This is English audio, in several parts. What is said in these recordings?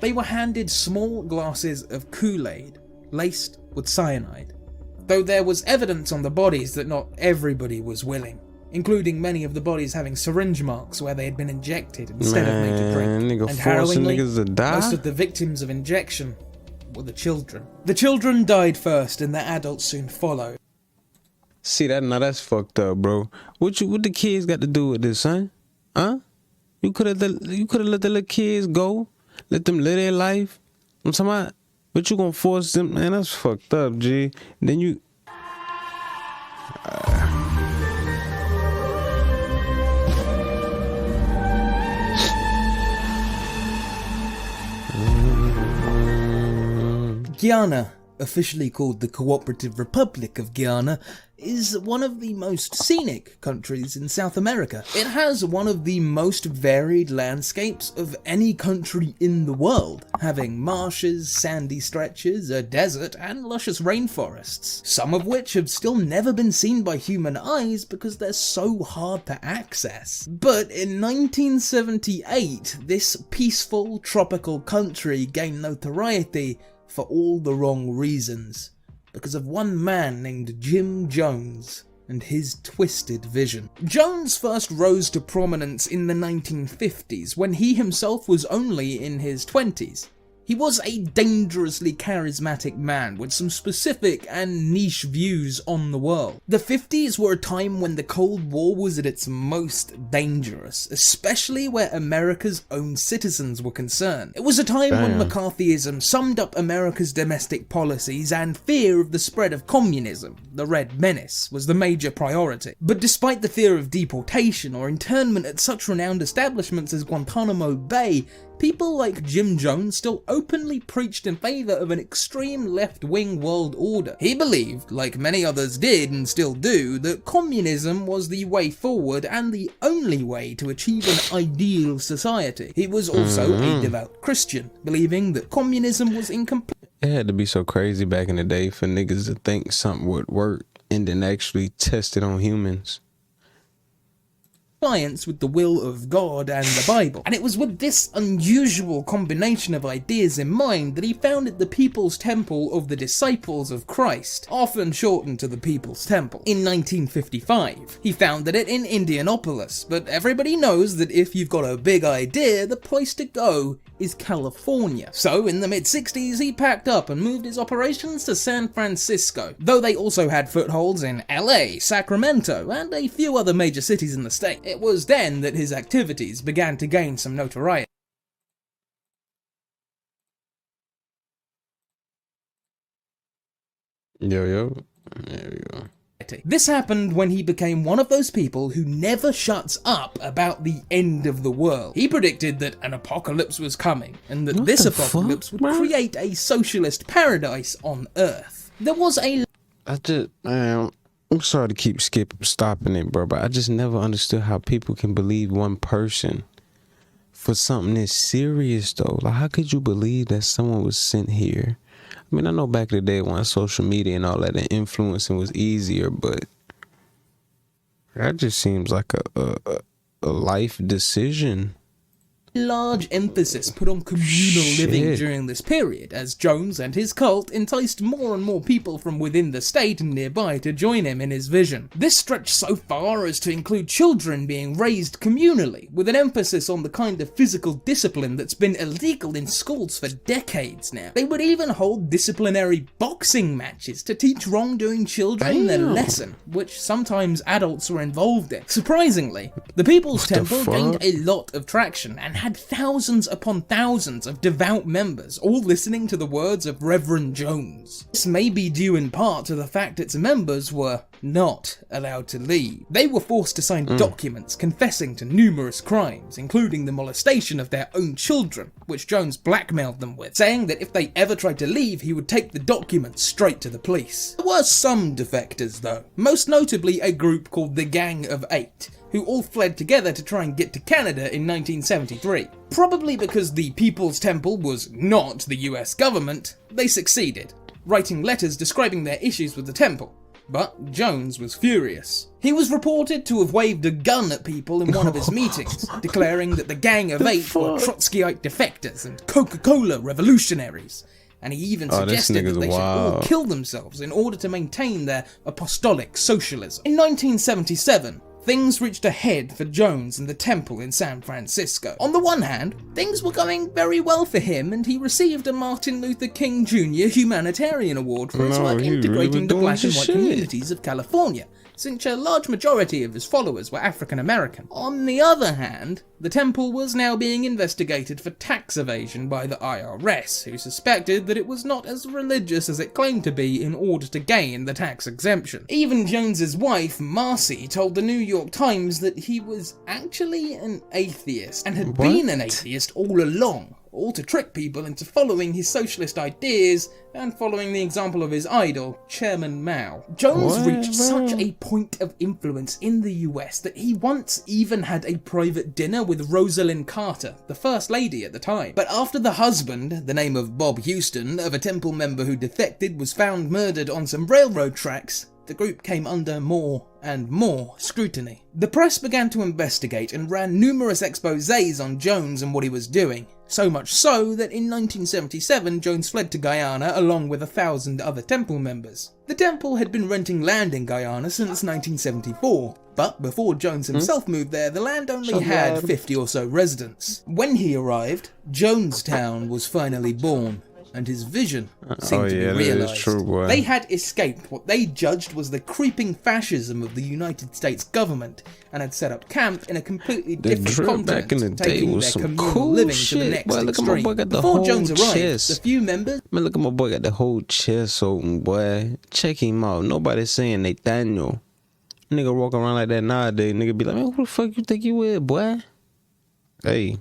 They were handed small glasses of Kool-Aid, laced with cyanide. Though there was evidence on the bodies that not everybody was willing, including many of the bodies having syringe marks where they had been injected instead of made to drink. And harrowingly, most of the victims of injection were the children. The children died first and the adults soon followed. See that? Now that's fucked up, bro. What the kids got to do with this, son? Huh? You could have let the little kids go, let them live their life. I'm talking about, but you gonna force them? Man, that's fucked up, G. Then you. Guyana, officially called the Cooperative Republic of Guyana, is one of the most scenic countries in South America. It has one of the most varied landscapes of any country in the world, having marshes, sandy stretches, a desert, and luscious rainforests, some of which have still never been seen by human eyes because they're so hard to access. But in 1978, this peaceful, tropical country gained notoriety for all the wrong reasons, because of one man named Jim Jones and his twisted vision. Jones first rose to prominence in the 1950s when he himself was only in his 20s. He was a dangerously charismatic man with some specific and niche views on the world. The 50s were a time when the Cold War was at its most dangerous, especially where America's own citizens were concerned. It was a time when McCarthyism summed up America's domestic policies and fear of the spread of communism, the Red Menace, was the major priority. But despite the fear of deportation or internment at such renowned establishments as Guantanamo Bay, people like Jim Jones still openly preached in favour of an extreme left-wing world order. He believed, like many others did and still do, that communism was the way forward and the only way to achieve an ideal society. He was also a devout Christian, believing that communism was incomplete. It had to be so crazy back in the day for niggas to think something would work and then actually test it on humans. Compliance with the will of God and the Bible. And it was with this unusual combination of ideas in mind that he founded the People's Temple of the Disciples of Christ, often shortened to the People's Temple, in 1955. He founded it in Indianapolis, but everybody knows that if you've got a big idea, the place to go is California. So in the mid-60s, he packed up and moved his operations to San Francisco, though they also had footholds in LA, Sacramento, and a few other major cities in the state. It was then that his activities began to gain some notoriety. Yo, there we go. This happened when he became one of those people who never shuts up about the end of the world. He predicted that an apocalypse was coming, and that this apocalypse would create a socialist paradise on Earth. There was a... I'm sorry to keep stopping it, bro, but I just never understood how people can believe one person for something this serious, though. Like, how could you believe that someone was sent here? I mean, I know back in the day when social media and all that, the influencing was easier, but that just seems like a life decision. Large emphasis put on communal living during this period, as Jones and his cult enticed more and more people from within the state and nearby to join him in his vision. This stretched so far as to include children being raised communally, with an emphasis on the kind of physical discipline that's been illegal in schools for decades now. They would even hold disciplinary boxing matches to teach wrongdoing children their lesson, which sometimes adults were involved in. Surprisingly, the People's Temple gained a lot of traction and had thousands upon thousands of devout members, all listening to the words of Reverend Jones. This may be due in part to the fact its members were not allowed to leave. They were forced to sign documents confessing to numerous crimes, including the molestation of their own children, which Jones blackmailed them with, saying that if they ever tried to leave, he would take the documents straight to the police. There were some defectors though, most notably a group called the Gang of Eight, who all fled together to try and get to Canada in 1973. Probably because the People's Temple was not the US government, they succeeded, writing letters describing their issues with the temple. But Jones was furious. He was reported to have waved a gun at people in one of his meetings, declaring that the Gang of Eight were Trotskyite defectors and Coca-Cola revolutionaries. And he even suggested that they should all kill themselves in order to maintain their apostolic socialism. In 1977, things reached a head for Jones and the temple in San Francisco. On the one hand, things were going very well for him, and he received a Martin Luther King Jr. Humanitarian Award for his work integrating the black and white communities of California, since a large majority of his followers were African American. On the other hand, the temple was now being investigated for tax evasion by the IRS, who suspected that it was not as religious as it claimed to be in order to gain the tax exemption. Even Jones's wife, Marcy, told the New York Times that he was actually an atheist and had been an atheist all along, all to trick people into following his socialist ideas and following the example of his idol, Chairman Mao. Jones reached such a point of influence in the US that he once even had a private dinner with Rosalind Carter, the First Lady at the time. But after the husband, the name of Bob Houston, of a temple member who defected was found murdered on some railroad tracks, the group came under more and more scrutiny. The press began to investigate and ran numerous exposés on Jones and what he was doing. So much so that in 1977 Jones fled to Guyana along with 1,000 other temple members. The temple had been renting land in Guyana since 1974, but before Jones himself moved there, the land only had 50 or so residents. When he arrived, Jonestown was finally born, and his vision seemed to be realised. They had escaped what they judged was the creeping fascism of the United States government and had set up camp in a completely different continent, taking their communal living to the next extreme. Before Jones arrived, the few members... Man, look at my boy got the whole chest open, boy. Check him out. Nobody's saying Nathaniel. Nigga walk around like that nowadays. Nigga be like, man, who the fuck you think you is, boy? Hey.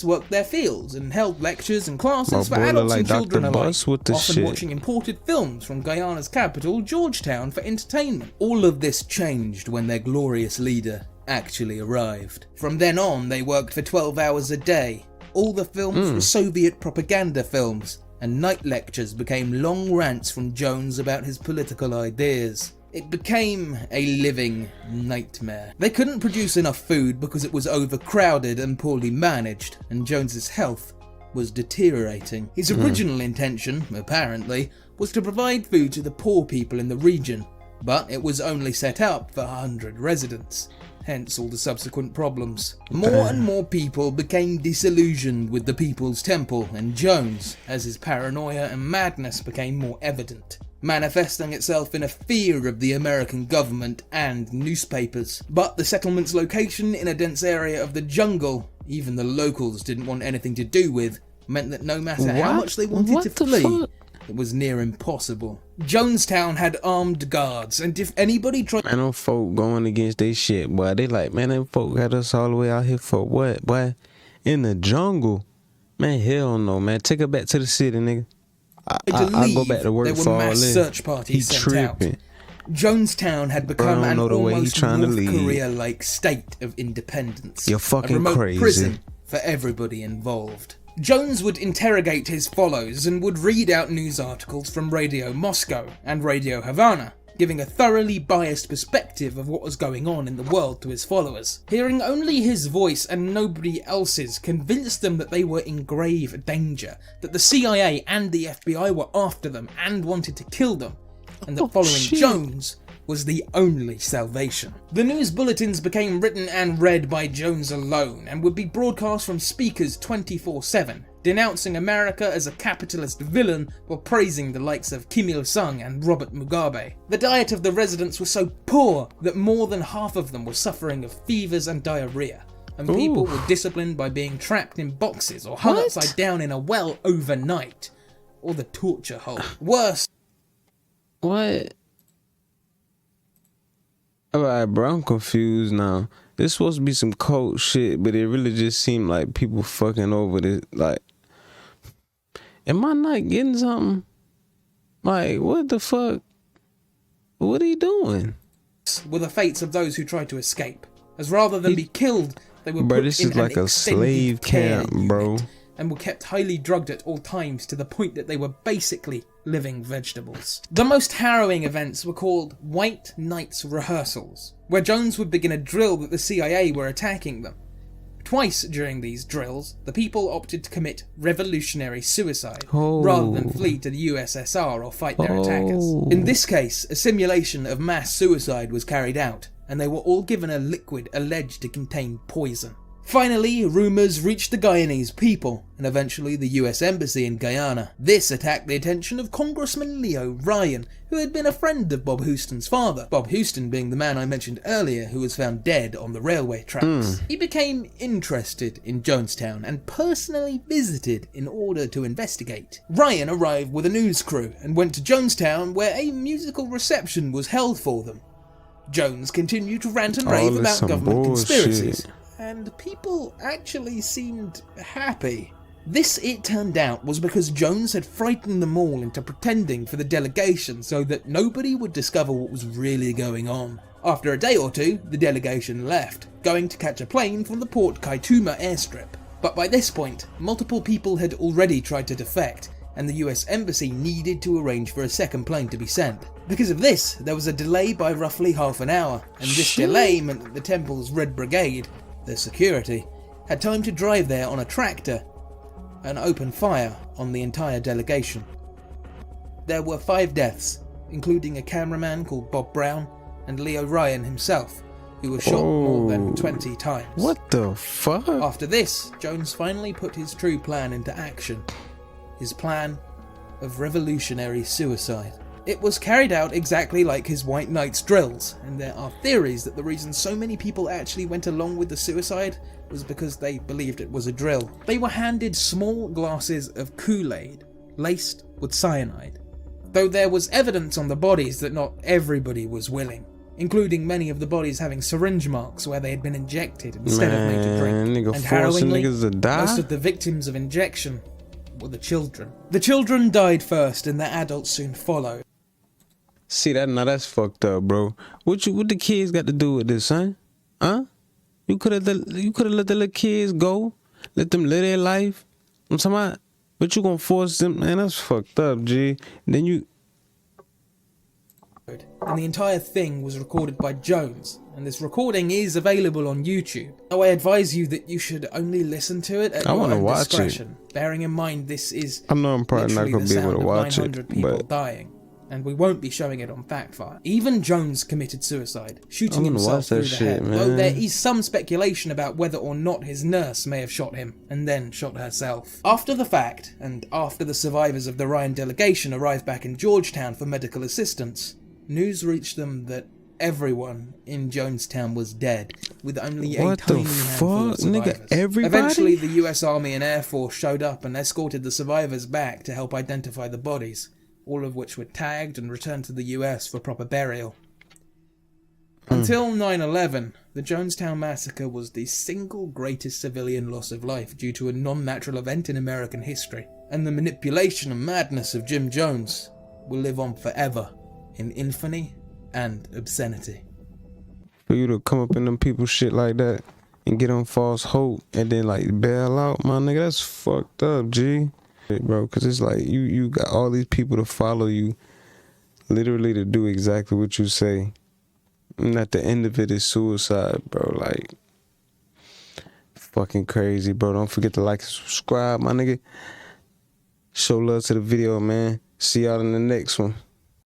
Worked their fields and held lectures and classes for adults and children alike, often watching imported films from Guyana's capital, Georgetown, for entertainment. All of this changed when their glorious leader actually arrived. From then on, they worked for 12 hours a day. All the films were Soviet propaganda films, and night lectures became long rants from Jones about his political ideas. It became a living nightmare. They couldn't produce enough food because it was overcrowded and poorly managed, and Jones's health was deteriorating. His original intention, apparently, was to provide food to the poor people in the region, but it was only set up for 100 residents. Hence all the subsequent problems. More and more people became disillusioned with the People's Temple and Jones, as his paranoia and madness became more evident, manifesting itself in a fear of the American government and newspapers. But the settlement's location in a dense area of the jungle, even the locals didn't want anything to do with, meant that no matter how much they wanted to flee, it was near impossible. Jonestown had armed guards, and if anybody tried... Man, them folk going against they shit, boy. They like, man, them folk got us all the way out here for what, boy? In the jungle? Man, hell no, man. Take her back to the city, nigga. I go back to work for all this. There were mass search parties sent out. Jonestown had become an almost North Korea-like state of independence. You're fucking a remote crazy. Prison for everybody involved. Jones would interrogate his followers and would read out news articles from Radio Moscow and Radio Havana, giving a thoroughly biased perspective of what was going on in the world to his followers. Hearing only his voice and nobody else's convinced them that they were in grave danger, that the CIA and the FBI were after them and wanted to kill them, and that following Jones was the only salvation. The news bulletins became written and read by Jones alone and would be broadcast from speakers 24/7, denouncing America as a capitalist villain while praising the likes of Kim Il-sung and Robert Mugabe. The diet of the residents was so poor that more than half of them were suffering of fevers and diarrhea, and people were disciplined by being trapped in boxes or hung upside down in a well overnight, or the torture hole. Worse. What? Alright, bro, I'm confused now. This supposed to be some cult shit, but it really just seemed like people fucking over this. Like, am I not getting something? Like, what the fuck? What are you doing? Were the fates of those who tried to escape, as rather than be killed, they were bro, put this in is like a slave camp, bro, and were kept highly drugged at all times to the point that they were basically living vegetables. The most harrowing events were called White Nights Rehearsals, where Jones would begin a drill that the CIA were attacking them. Twice during these drills, the people opted to commit revolutionary suicide, rather than flee to the USSR or fight their attackers. In this case, a simulation of mass suicide was carried out, and they were all given a liquid alleged to contain poison. Finally, rumours reached the Guyanese people, and eventually the US Embassy in Guyana. This attacked the attention of Congressman Leo Ryan, who had been a friend of Bob Houston's father, Bob Houston being the man I mentioned earlier who was found dead on the railway tracks. He became interested in Jonestown and personally visited in order to investigate. Ryan arrived with a news crew and went to Jonestown, where a musical reception was held for them. Jones continued to rant and rave about government conspiracies, and people actually seemed happy. This, it turned out, was because Jones had frightened them all into pretending for the delegation so that nobody would discover what was really going on. After a day or two, the delegation left, going to catch a plane from the Port Kaituma airstrip. But by this point, multiple people had already tried to defect, and the US Embassy needed to arrange for a second plane to be sent. Because of this, there was a delay by roughly half an hour, and this delay meant that the temple's Red Brigade, the security, had time to drive there on a tractor and open fire on the entire delegation. There were 5 deaths, including a cameraman called Bob Brown and Leo Ryan himself, who was shot more than 20 times. What the fuck? After this, Jones finally put his true plan into action. His plan of revolutionary suicide. It was carried out exactly like his White Nights drills, and there are theories that the reason so many people actually went along with the suicide was because they believed it was a drill. They were handed small glasses of Kool-Aid, laced with cyanide. Though there was evidence on the bodies that not everybody was willing, including many of the bodies having syringe marks where they had been injected instead of made to drink. And harrowingly, most of the victims of injection were the children. The children died first, and the adults soon followed. See that? Now that's fucked up, bro. What the kids got to do with this, son? Huh? You could have let the little kids go, let them live their life. I'm talking about, but you gonna force them? Man, that's fucked up, G. Then you. And the entire thing was recorded by Jones, and this recording is available on YouTube. Now I advise you that you should only listen to it at your own discretion, bearing in mind this is I know I'm probably not gonna be able to watch it, people but dying, and we won't be showing it on Factfire. Even Jones committed suicide, shooting himself through the head, though there is some speculation about whether or not his nurse may have shot him, and then shot herself. After the fact, and after the survivors of the Ryan delegation arrived back in Georgetown for medical assistance, news reached them that everyone in Jonestown was dead, with only a tiny handful of survivors. Nigga, everybody? Eventually, the US Army and Air Force showed up and escorted the survivors back to help identify the bodies, all of which were tagged and returned to the US for proper burial. Until 9/11, the Jonestown Massacre was the single greatest civilian loss of life due to a non-natural event in American history, and the manipulation and madness of Jim Jones will live on forever in infamy and obscenity. For you to come up in them people's shit like that and get on false hope and then like bail out, my nigga, that's fucked up, G. Bro, cause it's like you got all these people to follow you, literally to do exactly what you say, and at the end of it is suicide, bro. Like, fucking crazy, bro. Don't forget to like and subscribe, my nigga. Show love to the video, man. See y'all in the next one.